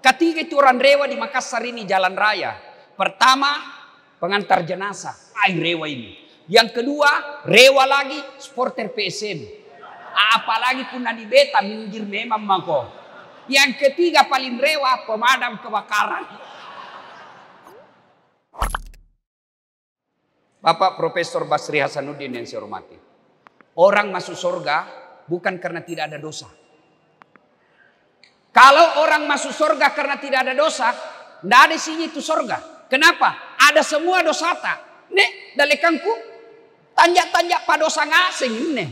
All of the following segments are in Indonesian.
Ketiga itu orang rewa di Makassar ini jalan raya. Pertama, pengantar jenazah. Rewa ini. Yang kedua, rewa lagi supporter PSM. Apalagi pun di beta minggir memang mako. Yang ketiga paling rewa pemadam kebakaran. Bapak Profesor Basri Hasanuddin yang saya hormati. Orang masuk surga bukan karena tidak ada dosa. Kalau orang masuk surga karena tidak ada dosa, tidak ada sini itu surga. Kenapa? Ada semua dosa tak. Nih, dalekangku tanjak-tanjak pada dosa ngasing ini.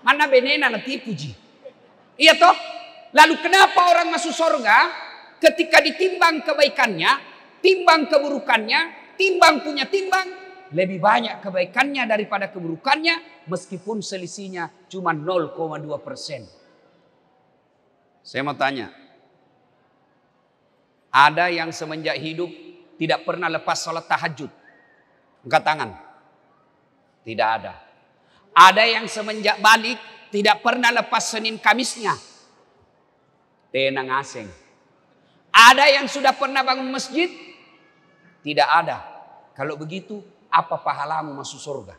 Mana benena nanti puji. Iya toh? Lalu kenapa orang masuk surga ketika ditimbang kebaikannya, timbang keburukannya, timbang punya timbang, lebih banyak kebaikannya daripada keburukannya, meskipun selisihnya cuma 0,2%. Saya mau tanya, ada yang semenjak hidup tidak pernah lepas sholat tahajud? Angkat tangan. Tidak ada. Ada yang semenjak balik tidak pernah lepas Senin Kamisnya? Tenang asing. Ada yang sudah pernah bangun masjid? Tidak ada. Kalau begitu, apa pahalamu masuk surga?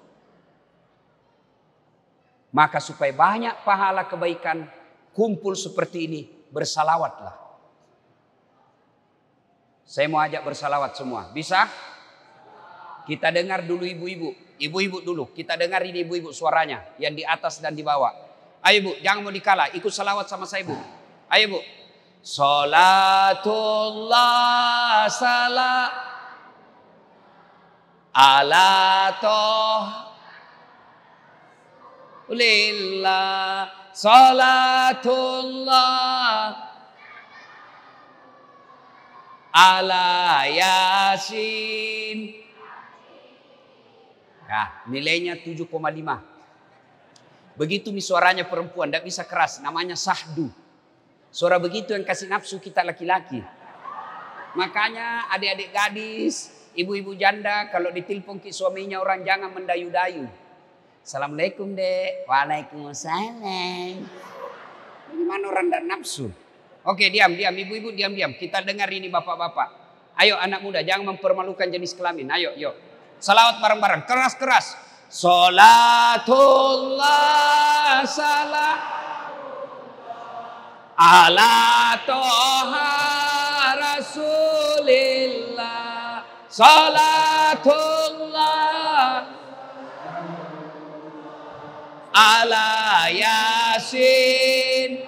Maka supaya banyak pahala kebaikan kumpul seperti ini, bersalawatlah. Saya mau ajak bersalawat semua. Bisa? Kita dengar dulu ibu-ibu. Ibu-ibu dulu. Kita dengar ini ibu-ibu suaranya. Yang di atas dan di bawah. Ayo bu, jangan mau dikalah. Ikut salawat sama saya bu. Ayo bu. Salatullah salam ala toh lillah. Salatullah ala Yasin. Ya, nilainya 7,5. Begitu nih suaranya perempuan, tidak bisa keras. Namanya sahdu. Suara begitu yang kasih nafsu kita laki-laki. Makanya adik-adik gadis, ibu-ibu janda, kalau ditelepon ke suaminya orang jangan mendayu-dayu. Assalamualaikum dek. Waalaikumsalam. Gimana orang tidak nafsu? Oke, diam. Ibu-ibu diam. Kita dengar ini bapak-bapak. Ayo anak muda, jangan mempermalukan jenis kelamin. Ayo. Salawat bareng-bareng. Keras. Salatullah salam ala toha rasulillah. Salatullah ala Yasin.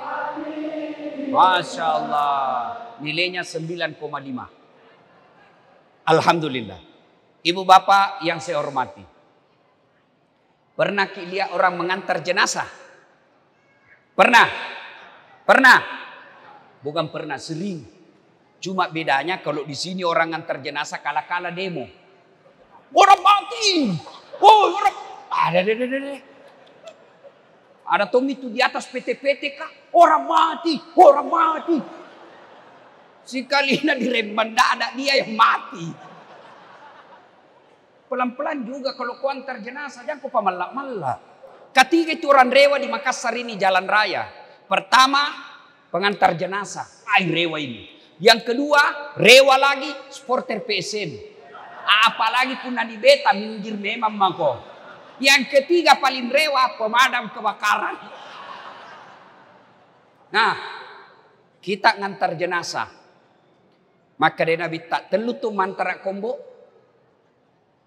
Masya Allah. Nilainya 9,5. Alhamdulillah. Ibu bapak yang saya hormati. Pernah lihat orang mengantar jenazah? Pernah? Bukan pernah, sering. Cuma bedanya kalau di sini orang ngantar jenazah kala-kala demo. Orang mati. Orang ada tom itu di atas PT-PT kah? Orang mati. Sekali diremban ada dia yang mati. Pelan-pelan juga kalau kau antar jenazah jangan kau pamalak-malak. Ketiga itu orang rewa di Makassar ini jalan raya. Pertama, pengantar jenazah. Rewa ini. Yang kedua, rewa lagi supporter PSM. Apalagi pun di beta minggir memang mako. Yang ketiga paling rewa pemadam kebakaran. Nah, kita ngantar jenazah. Maka dia Nabi tak telu tu mantara kombo.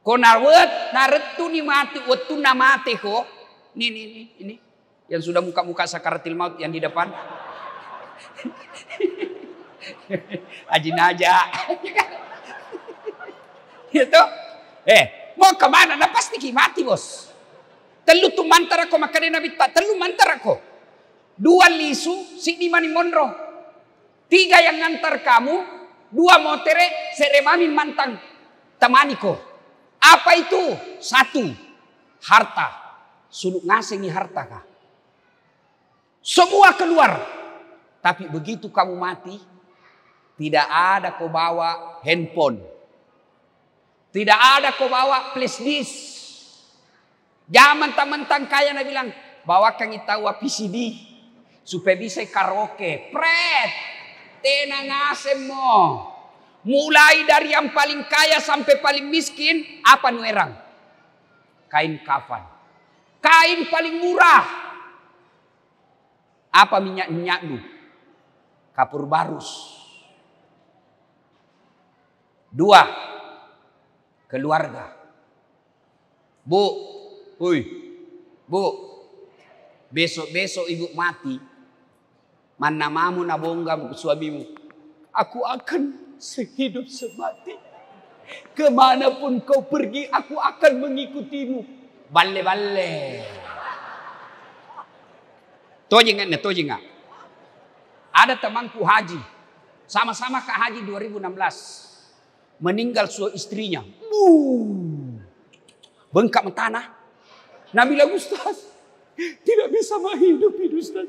Ko narwet naretu ni mati wetu na mati ko. Ini yang sudah muka-muka sakaratil maut yang di depan. Ajin aja. Gitu. Mau kemana? Nah pasti mati bos. Telu tu mantara ko maka dia Nabi tak telu mantara ko. 2 lisu si di mani monro. 3 yang ngantar kamu, 2 motere seremami mantang tamaniko. Apa itu? 1 harta. Suluk ngasengi harta kah? Semua keluar. Tapi begitu kamu mati, tidak ada kau bawa handphone. Tidak ada kau bawa flash disk. Jangan mentang-mentang kaya Nabi bilang, bawakan itawa PCD supaya bisa karaoke. Pret. tenang asem mo. Mulai dari yang paling kaya sampai paling miskin, apa nuerang? Kain kafan. Kain paling murah. Apa minyak nu? Kapur barus. 2, keluarga. Bu, besok-besok ibu mati, mana mamu nabonggam suamimu, aku akan sehidup semati. Kemanapun kau pergi, aku akan mengikutimu. Balle. Tojingan. Ada temanku haji, sama-sama ke haji 2016. Meninggal istrinya. Bengkak tanah. Nabi bilang, Ustaz, tidak bisa menghidupi Ustaz.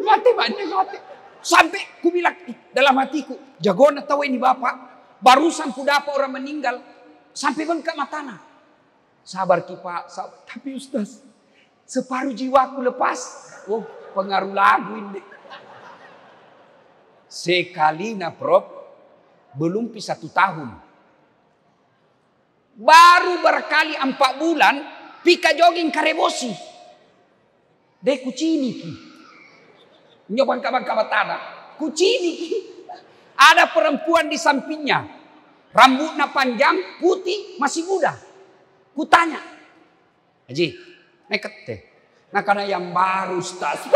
Mati. Sampai ku bilang dalam hatiku, jagoan tahu ini bapak, barusan ku dapat orang meninggal, sampai bengkak tanah. Sabar Pak, sabar. Tapi Ustaz, separuh jiwaku lepas. Oh, pengaruh lagu ini. Sekali Prof, belum 1 tahun. Baru berkali 4 bulan, pika jogging karebosi. Deh kucini ki. Nyoban kabar tanah. Kucini ki. Ada perempuan di sampingnya. Rambutnya panjang, putih, masih muda. Kutanya. Haji, neket teh. Nah karena yang baru Ustaz.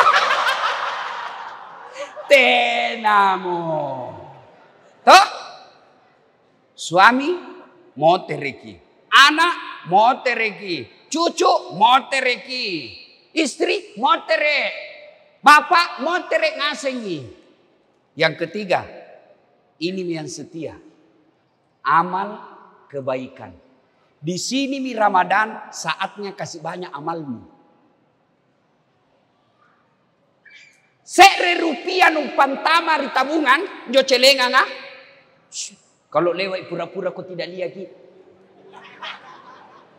Tenamo. Toh? Suami mau tereki, anak mau tereki, cucu mau tereki, istri mau terek, bapak mau terek ngasengi. Yang ketiga, ini yang setia, amal kebaikan. Di sini Ramadan saatnya kasih banyak amalmu. Sekre rupiah numpan tamar di tabungan, jo celengan ah. Kalau lewat pura-pura kau tidak lihat gitu.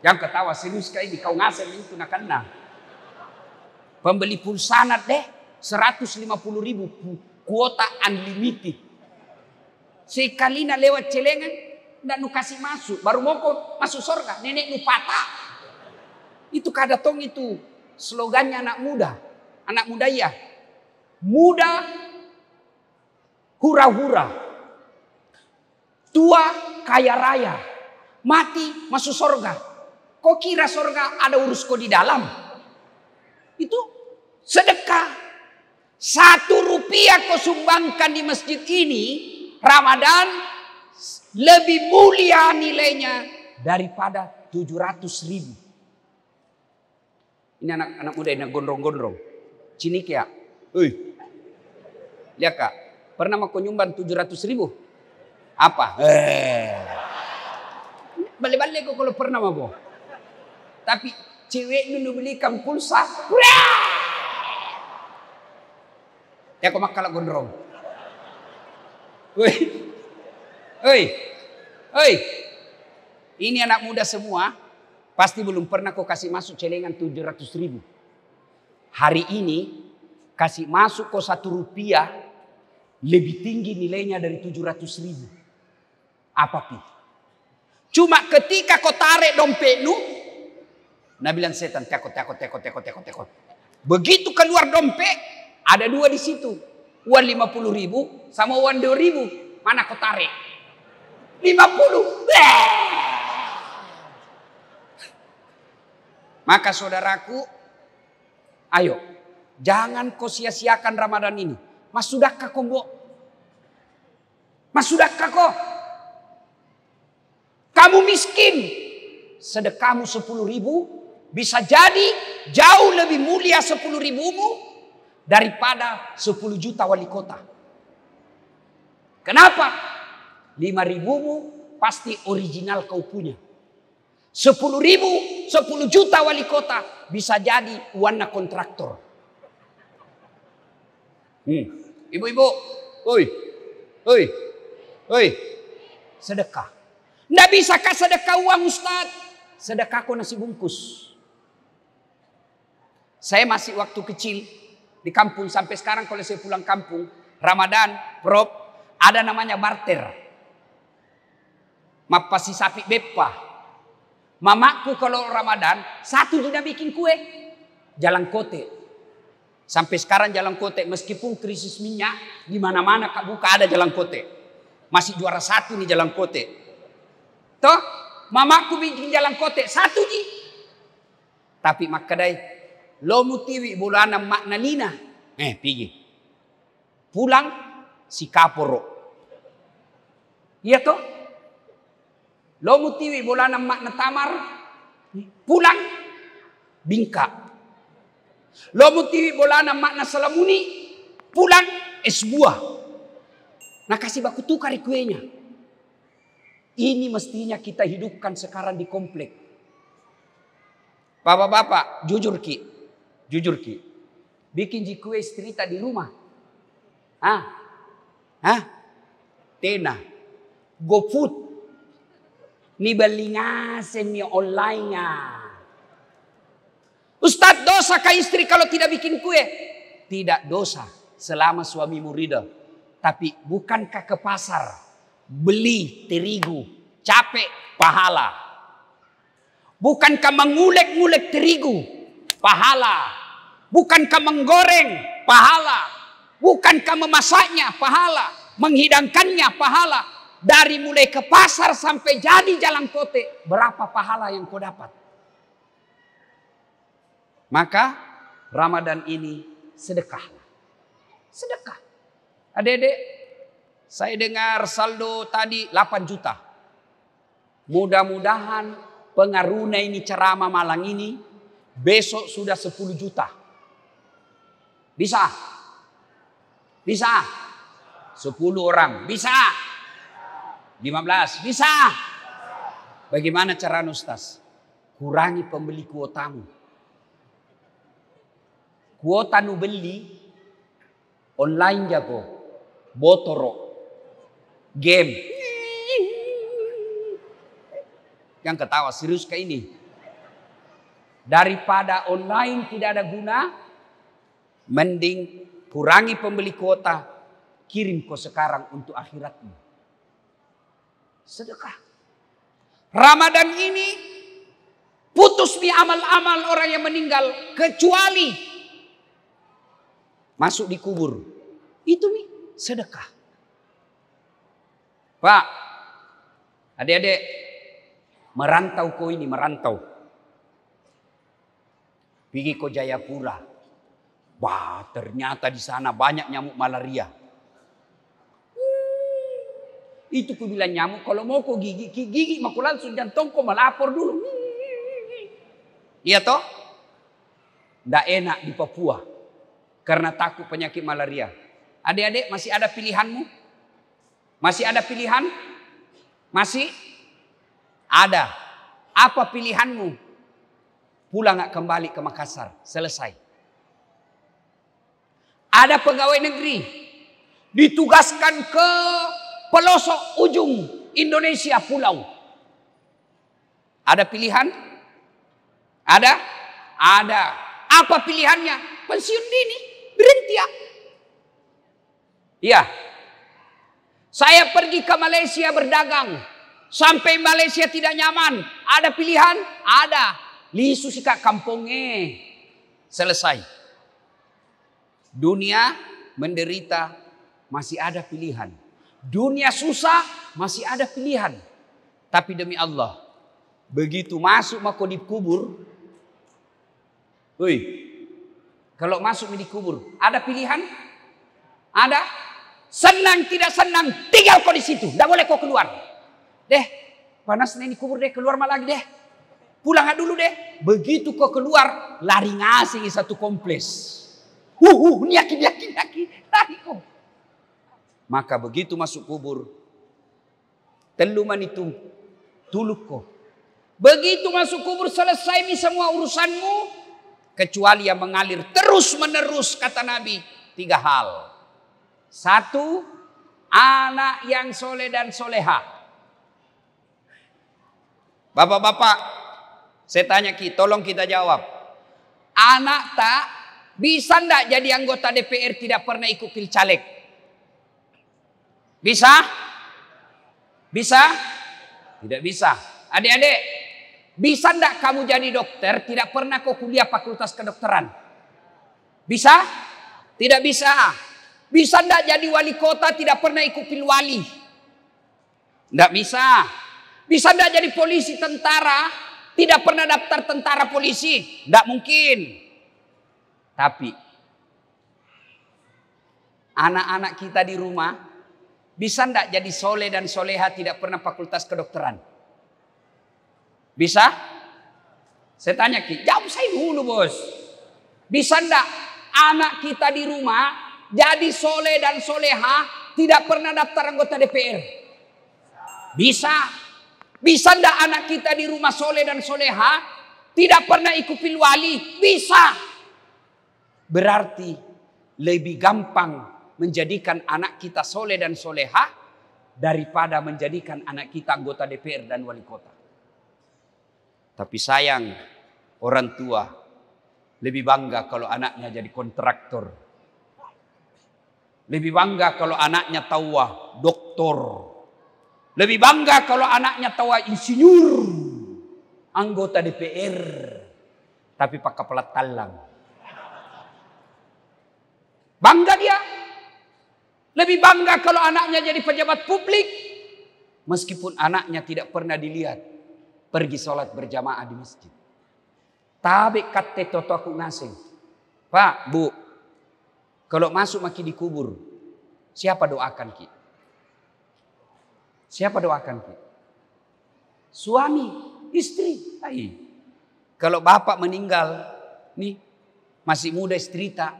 Yang ketawa serius kayak ini kau ngasih itu nak kena. Pembeli pulsa deh 150.000 kuota unlimited. Sekali nak lewat celengan ndak nu kasih masuk, baru mau kau masuk surga. Nenek nu patah. Itu kadatong itu slogannya anak muda ya. Muda hura-hura. Tua kaya raya, mati masuk surga. Kok kira surga ada urus kau di dalam? Itu sedekah. 1 rupiah kau sumbangkan di masjid ini, Ramadan lebih mulia nilainya daripada 700.000. Ini anak muda ini gondrong-gondrong. Cinik ya. Lihat kak, pernah mau kau nyumbang 700.000? Apa? Balik-balik kok kalau pernah mabo. Tapi cewek dulu belikan pulsa. Ya kok makala gondrong. Ini anak muda semua. Pasti belum pernah kau kasih masuk celengan 700.000. Hari ini kasih masuk kau 1 rupiah lebih tinggi nilainya dari 700.000. Apa pi? Cuma ketika kau tarik dompetmu, Nabi bilang setan tekot. Begitu keluar dompet, ada 2 di situ, uang 50.000 sama uang 2.000. Mana kau tarik? 50. Maka saudaraku, ayo, jangan kau sia-siakan Ramadan ini. Mas sudahkah kau mbok? Mas sudahkah kau? Kamu miskin, sedekahmu 10.000 bisa jadi jauh lebih mulia 10.000-mu daripada 10 juta wali kota. Kenapa? 5.000-mu pasti original kau punya. 10.000, 10 juta wali kota bisa jadi warna kontraktor. Ibu-ibu, sedekah. Nggak bisa kah sedekah uang Ustaz? Sedekah kau nasi bungkus. Saya masih waktu kecil di kampung sampai sekarang kalau saya pulang kampung, Ramadan, Prof, ada namanya barter. Mapasi sapi beppa. Mamaku kalau Ramadan, satu tidak bikin kue. Jalan Kote. Sampai sekarang Jalan Kote, meskipun krisis minyak, di mana-mana Kak buka ada Jalan Kote. Masih juara satu nih Jalan Kote. Toh, mamaku bikin Jalan Kote, satu ji. Tapi makadai, lo mutiwi bulana makna lina. Pergi. Pulang si kaporo. Iya toh? Lo mutiwi bolana makna tamar. Pulang bingka. Lo mutiwi bolana makna salamuni. Pulang es buah. Nah kasih baku tukar kuenya. Ini mestinya kita hidupkan sekarang di komplek. Bapak-bapak, jujur ki. Jujur ki. Bikin kue cerita di rumah. Tena. GoFood. Ni belinga semi online nya. Ustaz, dosa kah istri kalau tidak bikin kue? Tidak dosa selama suamimu ridha. Tapi bukankah ke pasar beli terigu, capek, pahala. Bukankah mengulek-ngulek terigu, pahala. Bukankah menggoreng, pahala. Bukankah memasaknya, pahala. Menghidangkannya, pahala. Dari mulai ke pasar sampai jadi Jalan Kote, berapa pahala yang kau dapat? Maka Ramadan ini sedekah. Sedekah. Adik-adik, saya dengar saldo tadi 8 juta. Mudah-mudahan pengaruhnya ini ceramah malang ini, besok sudah 10 juta. Bisa? Bisa? 10 orang. Bisa? 15. Bisa? Bagaimana cara Ustaz? Kurangi pembeli kuotamu. Kuota nu beli online jago. Botoro. Game. Yang ketawa serius kayak ini. Daripada online tidak ada guna, mending kurangi pembeli kuota, kirim kau sekarang untuk akhiratmu. Sedekah. Ramadan ini putus nih amal-amal orang yang meninggal kecuali masuk di kubur. Itu nih sedekah. Pak, adik-adik, merantau kau ini, merantau. Pergi ke Jayapura. Wah, ternyata di sana banyak nyamuk malaria. Itu ku bilang nyamuk kalau mau kau gigi maku langsung jantung kau melapor dulu. Iya toh? Nggak enak di Papua karena takut penyakit malaria. Adik-adik masih ada pilihanmu? Masih ada pilihan? Masih ada. Apa pilihanmu? Pulang nggak kembali ke Makassar? Selesai. Ada pegawai negeri ditugaskan ke pelosok ujung Indonesia pulau. Ada pilihan? Ada? Ada. Apa pilihannya? Pensiun dini. Berhenti ya. Iya. Saya pergi ke Malaysia berdagang. Sampai Malaysia tidak nyaman. Ada pilihan? Ada. Lisu sikak kampungnya. Selesai. Dunia menderita masih ada pilihan. Dunia susah masih ada pilihan. Tapi demi Allah, begitu masuk mako di kubur, kalau masuk di kubur, ada pilihan? Ada? Senang tidak senang, tinggal kau di situ, tidak boleh kau keluar. Deh, panas nih di kubur deh, keluar malah lagi deh. Pulang dulu deh. Begitu kau keluar, lari ngasih satu kompleks. Yakin, lari kau. Maka begitu masuk kubur, teluman itu tuluk kau. Begitu masuk kubur selesai nih semua urusanmu, kecuali yang mengalir terus menerus kata Nabi 3 hal. 1, anak yang soleh dan soleha. Bapak-bapak, saya tanya tolong kita jawab. Anak tak bisa ndak jadi anggota DPR tidak pernah ikut pilcaleg? Bisa? Bisa? Tidak bisa. Adik-adik, bisa enggak kamu jadi dokter tidak pernah kau kuliah fakultas kedokteran? Bisa? Tidak bisa. Bisa enggak jadi wali kota tidak pernah ikut pilwali? Enggak bisa. Bisa enggak jadi polisi tentara tidak pernah daftar tentara polisi? Enggak mungkin. Tapi anak-anak kita di rumah bisa enggak jadi soleh dan soleha tidak pernah fakultas kedokteran? Bisa? Saya tanya Ki, jawab saya dulu bos. Bisa enggak anak kita di rumah jadi soleh dan soleha tidak pernah daftar anggota DPR? Bisa. Bisa enggak anak kita di rumah soleh dan soleha tidak pernah ikut pilwali? Bisa. Berarti lebih gampang menjadikan anak kita soleh dan soleha daripada menjadikan anak kita anggota DPR dan wali kota. Tapi sayang, orang tua lebih bangga kalau anaknya jadi kontraktor. Lebih bangga kalau anaknya tawa doktor. Lebih bangga kalau anaknya tawa insinyur, anggota DPR, tapi pakai pelat talang. Bangga dia. Lebih bangga kalau anaknya jadi pejabat publik. Meskipun anaknya tidak pernah dilihat pergi sholat berjamaah di masjid. Tapi kate toto aku ngasih. Pak, Bu, kalau masuk maki di kubur, siapa doakan Ki? Siapa doakan Ki? Suami, istri. Hai. Kalau bapak meninggal, nih masih muda istri tak,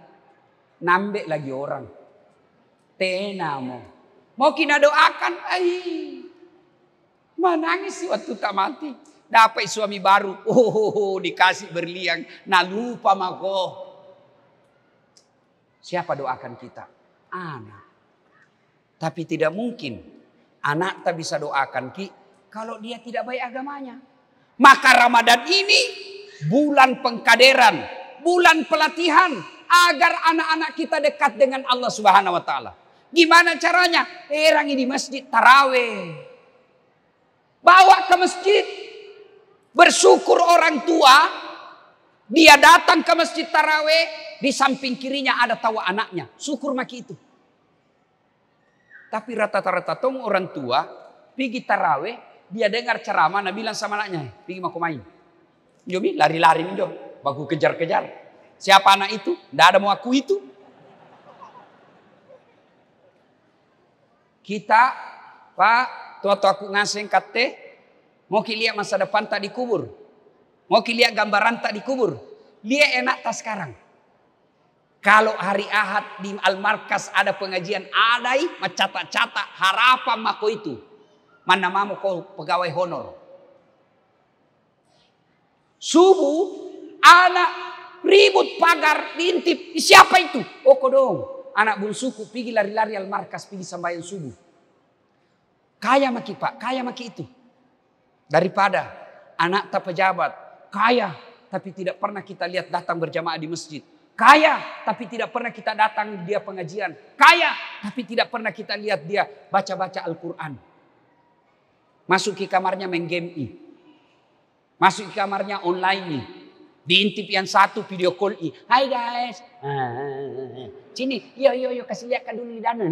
nambah lagi orang. Tenamo. Mau kina doakan, menangis waktu tak mati. Dapat suami baru. Oh, dikasih berlian. Nah lupa mako. Siapa doakan kita? Anak. Tapi tidak mungkin anak tak bisa doakan Ki kalau dia tidak baik agamanya. Maka Ramadan ini bulan pengkaderan, bulan pelatihan agar anak-anak kita dekat dengan Allah Subhanahu wa taala. Gimana caranya? Erangi di masjid taraweh. Bawa ke masjid. Bersyukur orang tua. Dia datang ke masjid taraweh. Di samping kirinya ada tawa anaknya. Syukur maki itu. Tapi rata-rata tong orang tua. Pergi taraweh. Dia dengar ceramah. Nah bilang sama anaknya. Pergi mau main. Jomi lari-lari minjo. Baku kejar-kejar. Siapa anak itu? Tidak ada mau aku itu. Kita, Pak, tua-tua aku ngasih kate, mau lihat masa depan tak dikubur. Mau lihat gambaran tak dikubur. Dia enak tak sekarang. Kalau hari Ahad di Al-Markas ada pengajian adai, mencatat-catat harapan mako itu. Mana mau kau pegawai honor. Subuh, anak ribut pagar, diintip. Siapa itu? Oh kodong. Anak bungsuku pergi lari-lari Al-Markas, pergi sembahyang subuh. Kaya maki Pak, kaya maki itu. Daripada anak tak pejabat, kaya tapi tidak pernah kita lihat datang berjamaah di masjid. Kaya tapi tidak pernah kita datang dia pengajian. Kaya tapi tidak pernah kita lihat dia baca-baca Al-Quran. Masuk ke kamarnya main game i. Masuk ke kamarnya online nih. Diintip yang satu video call i. Hai guys. Sini, yo kasih lihat kan dulu di dana.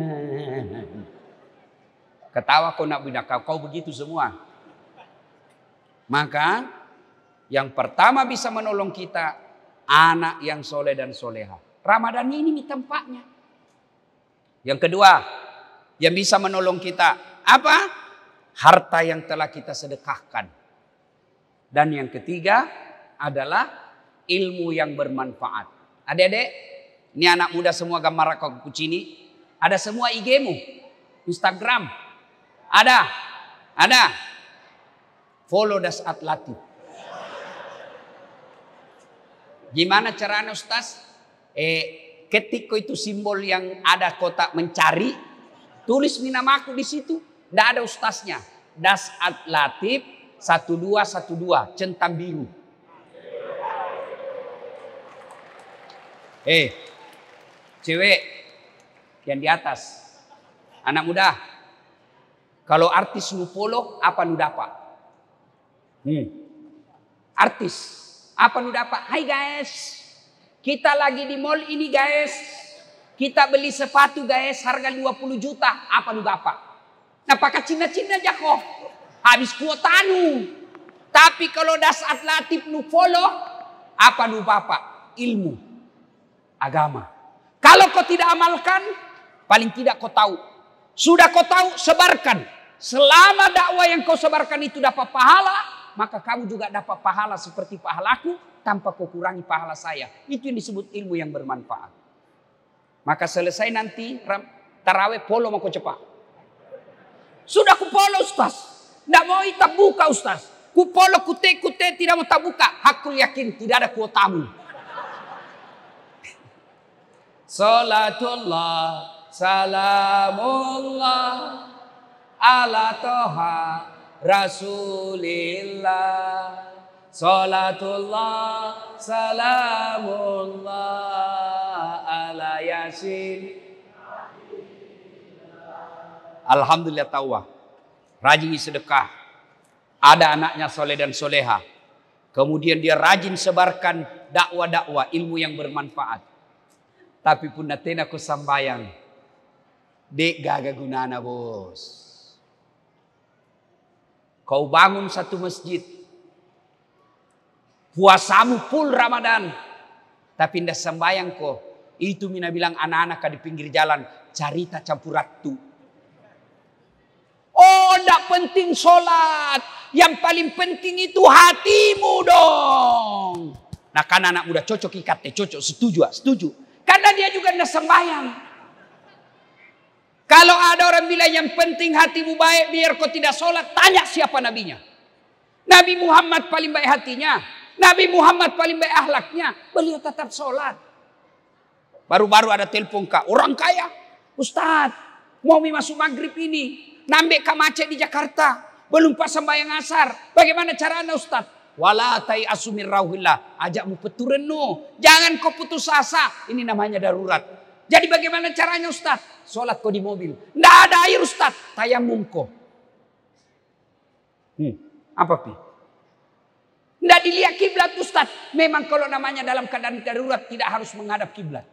Ketawa kau nak binak kau begitu semua. Maka yang pertama bisa menolong kita anak yang soleh dan soleha. Ramadan ini tempatnya. Yang kedua yang bisa menolong kita apa? Harta yang telah kita sedekahkan. Dan yang ketiga adalah ilmu yang bermanfaat. Adik-adik, ini anak muda semua gambar aku kucini. Ada semua IG-mu, Instagram. Ada. Follow Dasat Latif. Gimana caranya Ustaz? Ketik itu simbol yang ada kotak mencari. Tulis namaku di situ. Tidak ada ustaznya. Dasat Latif 1212 centang biru. Cewek yang di atas, anak muda Kalau artis nu polo, apa nu dapat? Artis, apa nu dapat? Hai guys, kita lagi di mall ini guys. Kita beli sepatu guys, harga 20 juta. Apa nu dapat? Nah pakai Cina-Cina aja kok. Habis kuota nu. Tapi kalau das atletik nu polo, apa nu bapak? Ilmu, agama. Kalau kau tidak amalkan, paling tidak kau tahu. Sudah kau tahu, sebarkan. Selama dakwah yang kau sebarkan itu dapat pahala, maka kamu juga dapat pahala seperti pahalaku tanpa kau kurangi pahala saya. Itu yang disebut ilmu yang bermanfaat. Maka selesai nanti tarawih polo mau kau cepat. Sudah ku polo Ustaz. Tidak mau tak buka Ustaz. Ku polo kute tidak mau tak buka. Aku yakin tidak ada kuotamu. Salatullah, salamullah ala toha rasulillah. Salatullah, salamullah ala yasin. Alhamdulillah tawah. Rajin sedekah. Ada anaknya soleh dan soleha. Kemudian dia rajin sebarkan dakwah-dakwah ilmu yang bermanfaat. Tapi pun natena ku sambayang. Dek gaga gunana bos. Kau bangun satu masjid. Puasamu full Ramadan. Tapi ndak sembayang kok. Itu mina bilang anak-anak di pinggir jalan. Carita campur ratu. Oh ndak penting sholat. Yang paling penting itu hatimu dong. Nah kan anak muda cocok ikat. Cocok setuju. Karena dia juga ndak sembayang. Kalau ada orang bilang yang penting hatimu baik biar kau tidak sholat. Tanya siapa nabinya. Nabi Muhammad paling baik hatinya. Nabi Muhammad paling baik akhlaknya. Beliau tetap sholat. Baru-baru ada telepon kak. Orang kaya. Ustaz. Mau masuk maghrib ini. Nambek macet di Jakarta. Belum pas sembahyang asar. Bagaimana caranya Ustaz? Wala tai asumir rauhillah. Ajakmu peturen no. Jangan kau putus asa. Ini namanya darurat. Jadi bagaimana caranya Ustaz? Sholat kau di mobil. Nggak ada air Ustaz. Tayamum kau. Apa pi? Nggak dilihat kiblat Ustaz. Memang kalau namanya dalam keadaan darurat tidak harus menghadap kiblat.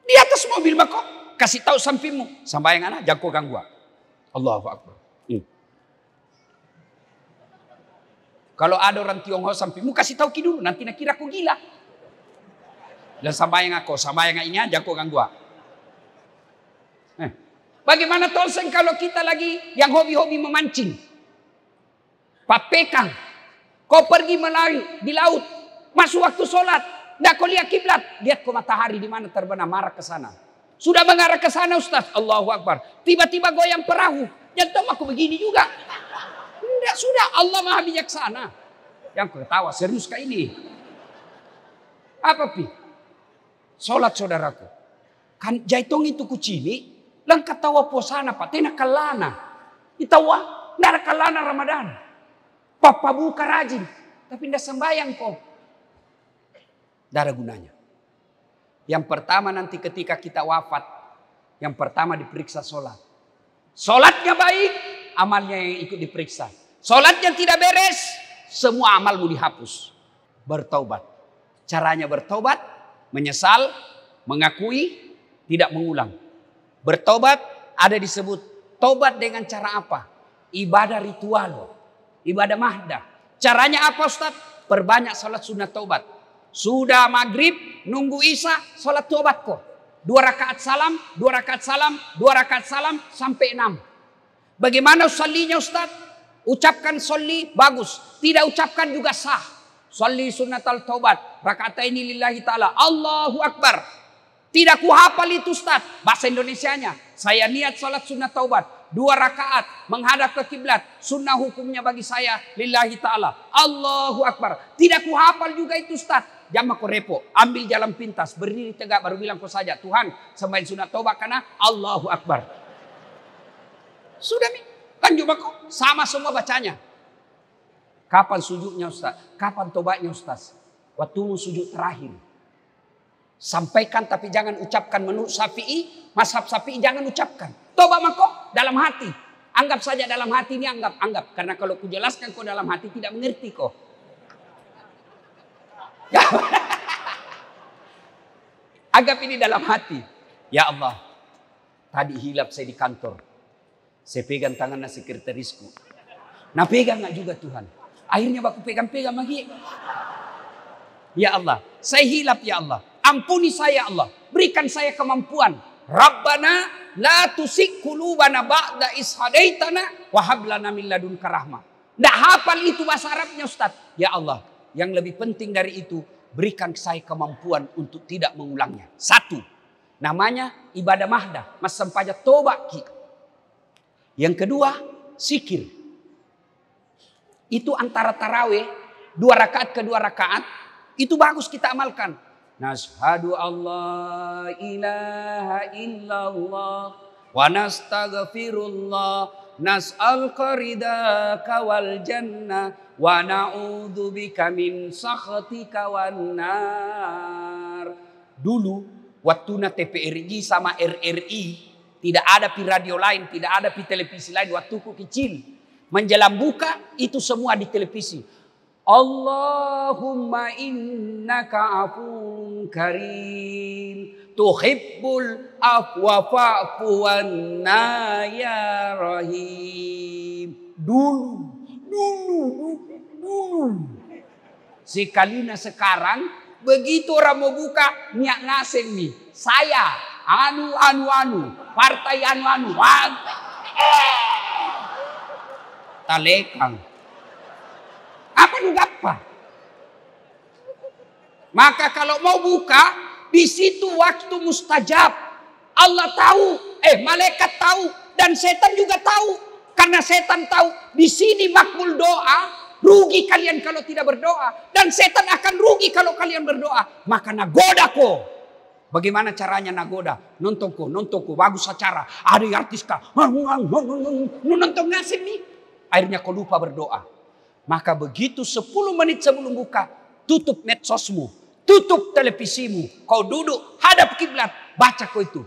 Di atas mobil mah kok. Kasih tahu sampingmu. Sambayang anak jangan kau ganggu. Allahu Akbar. Kalau ada orang Tionghoa sampingmu kasih tahu dulu. Nanti nak kira kau gila. Dan sambayang ini aja kok ganggu. Bagaimana tolseng kalau kita lagi yang hobi-hobi memancing. Papekang. Kau pergi melari di laut. Masuk waktu sholat. Nggak kau lihat kiblat. Lihat kau matahari di mana terbenam marah ke sana. Sudah mengarah ke sana Ustaz. Allahu Akbar. Tiba-tiba goyang perahu. Jangan aku begini juga. Enggak sudah. Allah maha bijaksana. Yang kau ketawa serius kah ini? Apa pi? Sholat saudaraku. Kan jaitong itu kucili. Langkat tawa posana pak. Tena kalana. Itawa. Nggak ada kalana Ramadan. Papa buka rajin. Tapi nggak sembayang kok. Nggak ada gunanya. Yang pertama nanti ketika kita wafat. Yang pertama diperiksa sholat. Sholatnya baik. Amalnya yang ikut diperiksa. Sholatnya tidak beres. Semua amalmu dihapus. Bertaubat. Caranya bertaubat. Menyesal, mengakui, tidak mengulang. Bertobat ada disebut tobat dengan cara apa? Ibadah ritual, ibadah mahdah. Caranya apa Ustaz? Perbanyak salat sunat tobat. Sudah maghrib, nunggu isya, salat tobat kok. 2 rakaat salam, 2 rakaat salam, 2 rakaat salam sampai 6. Bagaimana usallinya Ustaz? Ucapkan sholli bagus, tidak ucapkan juga sah. Sholli sunnatal taubat. Rakataini lillahi ta'ala. Allahu Akbar. Tidak ku hafal itu Ustaz. Bahasa Indonesianya. Saya niat sholat sunnah taubat. 2 rakaat. Menghadap ke kiblat. Sunnah hukumnya bagi saya. Lillahi ta'ala. Allahu Akbar. Tidak ku hafal juga itu Ustaz. Jangan kau repo. Ambil jalan pintas. Berdiri tegak baru bilang kau saja. Tuhan sembahyang sunnah taubat karena Allahu Akbar. Sudah nih. Kan coba kau. Sama semua bacanya. Kapan sujudnya Ustaz? Kapan tobatnya Ustaz? Waktu sujud terakhir. Sampaikan tapi jangan ucapkan menurut Syafi'i. Mazhab Syafi'i jangan ucapkan. Tobat mako dalam hati. Anggap saja dalam hati ini, anggap. Karena kalau kujelaskan kau dalam hati tidak mengerti kok. Anggap ini dalam hati. Ya Allah, tadi hilap saya di kantor. Saya pegang tangan sekretarisku. Nah pegang nggak juga Tuhan. Akhirnya aku pegang-pegang lagi. Ya Allah, saya hilap ya Allah. Ampuni saya Allah. Berikan saya kemampuan. Rabbana la tusik qulubana ba'da is hadaitana wa hab lana min ladunka rahmah. Nggak hafal itu bahasa Arabnya Ustaz. Ya Allah, yang lebih penting dari itu, berikan saya kemampuan untuk tidak mengulangnya. Satu, namanya ibadah mahdah. Mas sampaja tobat ki. Yang kedua, zikir. Itu antara tarawih, 2 rakaat ke 2 rakaat, itu bagus kita amalkan. Nashhadu Allah ilaha illallah wa nastaghfirullah nas'al qaridaka wal jannah wa na'udzubika min sakhatika wan nar. Dulu waktu TPRI sama RRI tidak ada di radio lain, tidak ada di televisi lain waktu ku kecil. Menjelang buka itu semua di televisi. Allahumma innaka afun karim tuhibbul afwa fa'fu anna ya rahim. Dulu. Sekalina sekarang begitu orang mau buka niat ngaseng nih. Saya anu partai anu talekang. Apa juga apa? Maka kalau mau buka, di situ waktu mustajab. Allah tahu, malaikat tahu, dan setan juga tahu. Karena setan tahu di sini makbul doa, rugi kalian kalau tidak berdoa, dan setan akan rugi kalau kalian berdoa. Maka nagoda ko. Bagaimana caranya nagoda? Nonton ko, bagus acara. Ada artis kah? Nonton ngasih nih. Akhirnya kau lupa berdoa. Maka begitu 10 menit sebelum buka, tutup medsosmu, tutup televisimu, kau duduk hadap kiblat, baca kau itu.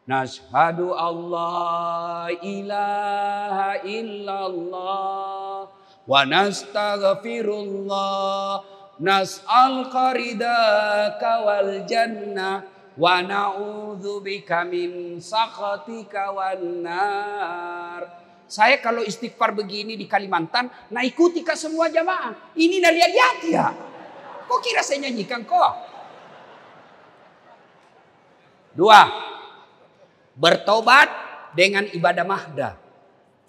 Nashhadu Allah ilaha illallah wa nastaghfirullah nas'al qaridaka wal jannah wa na'udzubika min sakhatika wan nar. Saya kalau istighfar begini di Kalimantan, nah ikuti ke semua jamaah. Ini nak lihat ya. Kok kira saya nyanyikan kok? 2. Bertobat dengan ibadah mahdah.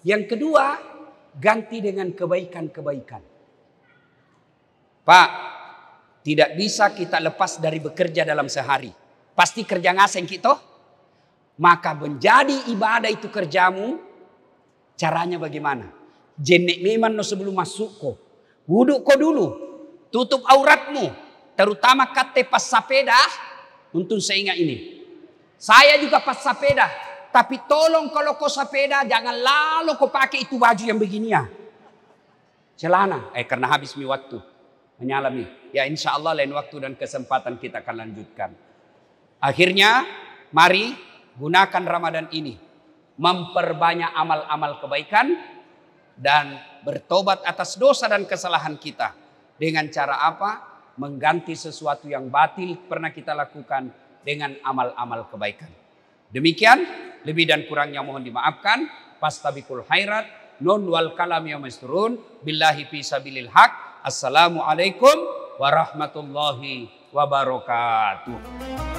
Yang kedua, ganti dengan kebaikan-kebaikan. Pak, tidak bisa kita lepas dari bekerja dalam sehari. Pasti kerja ngaseng kita. Maka menjadi ibadah itu kerjamu. Caranya bagaimana? Jenek memang no sebelum masuk ko. Wuduk ko dulu. Tutup auratmu. Terutama kate pas sepeda. Untuk saya ingat ini. Saya juga pas sepeda. Tapi tolong kalau kau sepeda. Jangan lalu kau pakai itu baju yang begini ya. Celana. Karena habis mi waktu. Menyalami. Ya insya Allah lain waktu dan kesempatan kita akan lanjutkan. Akhirnya. Mari gunakan Ramadan ini. Memperbanyak amal-amal kebaikan dan bertobat atas dosa dan kesalahan kita. Dengan cara apa? Mengganti sesuatu yang batil pernah kita lakukan dengan amal-amal kebaikan. Demikian, lebih dan kurangnya mohon dimaafkan. Fastabiqul khairat, nun wal kalam yamasturun, billahi fi sabilil haq. Assalamualaikum warahmatullahi wabarakatuh.